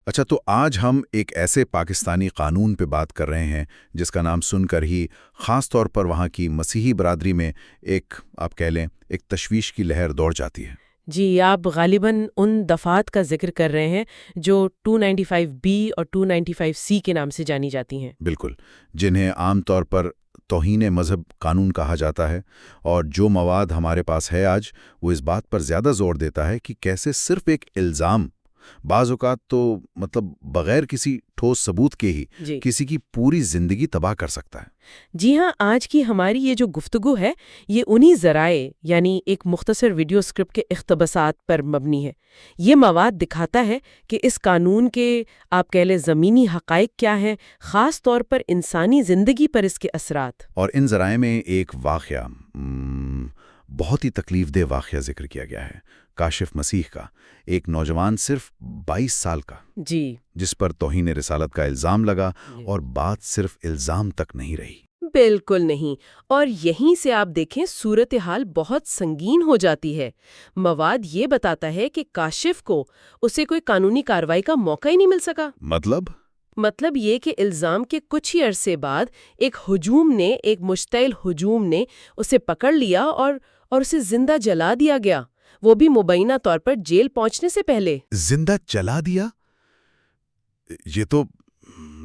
اچھا، تو آج ہم ایک ایسے پاکستانی قانون پہ بات کر رہے ہیں جس کا نام سن کر ہی خاص طور پر وہاں کی مسیحی برادری میں ایک آپ کہہ لیں ایک تشویش کی لہر دوڑ جاتی ہے۔ جی، آپ غالباً ان دفعات کا ذکر کر رہے ہیں جو 295 بی اور 295 سی کے نام سے جانی جاتی ہیں۔ بالکل، جنہیں عام طور پر توہین مذہب قانون کہا جاتا ہے، اور جو مواد ہمارے پاس ہے آج وہ اس بات پر زیادہ زور دیتا ہے کہ کیسے صرف ایک الزام بعض اوقات تو بغیر کسی ٹھوس ثبوت کے ہی جی کسی کی پوری زندگی تباہ کر سکتا ہے۔ جی ہاں، آج کی ہماری یہ جو گفتگو ہے یہ انہی ذرائع یعنی ایک مختصر ویڈیو اسکرپٹ کے اقتباسات پر مبنی ہے۔ یہ مواد دکھاتا ہے کہ اس قانون کے آپ کہہ لیں زمینی حقائق کیا ہیں، خاص طور پر انسانی زندگی پر اس کے اثرات۔ اور ان ذرائع میں ایک واقعہ بہت ہی تکلیف دہ واقعہ ذکر کیا گیا ہے، کاشف مسیح کا، ایک نوجوان صرف 22 سال کا، جی جس پر توہین رسالت کا الزام لگا، اور بات صرف الزام تک نہیں رہی۔ بالکل نہیں، اور یہیں سے آپ دیکھیں صورتحال بہت سنگین ہو جاتی ہے۔ مواد یہ بتاتا ہے کہ کاشف کو اسے کوئی قانونی کارروائی کا موقع ہی نہیں مل سکا۔ مطلب یہ کہ الزام کے کچھ ہی عرصے بعد ایک مشتعل ہجوم نے اسے پکڑ لیا اور اسے زندہ جلا دیا گیا، وہ بھی مبینہ طور پر جیل پہنچنے سے پہلے۔ زندہ جلا دیا؟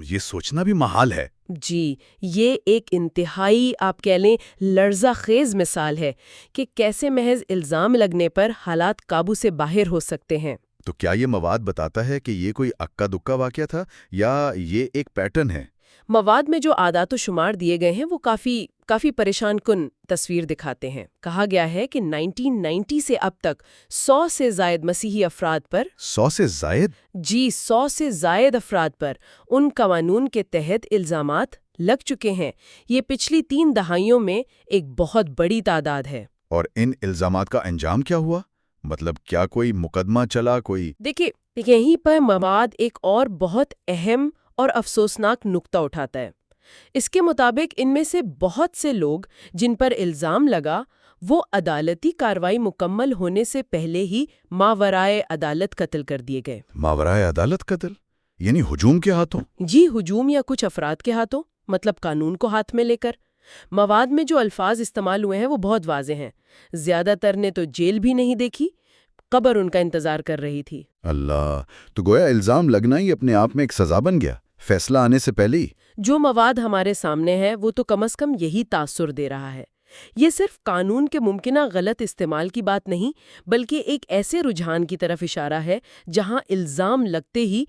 یہ سوچنا بھی محال ہے۔ جی، یہ ایک انتہائی آپ کہہ لیں لرزہ خیز مثال ہے کہ کیسے محض الزام لگنے پر حالات قابو سے باہر ہو سکتے ہیں۔ تو کیا یہ مواد بتاتا ہے کہ یہ کوئی اکا دکا واقعہ تھا یا یہ ایک پیٹرن ہے؟ مواد میں جو اعداد و شمار دیے گئے ہیں وہ کافی پریشان کن تصویر دکھاتے ہیں۔ کہا گیا ہے کہ 1990 سے اب تک 100 سے زائد مسیحی افراد پر 100 سے زائد؟ جی، 100 سے زائد افراد پر ان قانون کے تحت الزامات لگ چکے ہیں۔ یہ پچھلی 3 دہائیوں میں ایک بہت بڑی تعداد ہے۔ اور ان الزامات کا انجام کیا ہوا؟ مطلب کیا کوئی مقدمہ چلا؟ دیکھیں، یہیں پر مواد ایک اور بہت اہم اور افسوسناک نقطہ اٹھاتا ہے۔ اس کے مطابق ان میں سے بہت سے لوگ جن پر الزام لگا وہ عدالتی کارروائی مکمل ہونے سے پہلے ہی ماورائے عدالت قتل کر دیے گئے۔ ماورائے عدالت قتل؟ یعنی ہجوم کے ہاتھوں؟ جی، ہجوم یا کچھ افراد کے ہاتھوں، مطلب قانون کو ہاتھ میں لے کر۔ مواد میں جو الفاظ استعمال ہوئے ہیں وہ بہت واضح ہیں۔ زیادہ تر نے تو جیل بھی نہیں دیکھی، قبر ان کا انتظار کر رہی تھی۔ اللہ! تو گویا الزام لگنا ہی اپنے آپ میں ایک سزا بن گیا، فیصلہ آنے سے پہلے ہی۔ جو مواد ہمارے سامنے ہے وہ تو کم از کم یہی تاثر دے رہا ہے۔ یہ صرف قانون کے ممکنہ غلط استعمال کی بات نہیں، بلکہ ایک ایسے رجحان کی طرف اشارہ ہے جہاں الزام لگتے ہی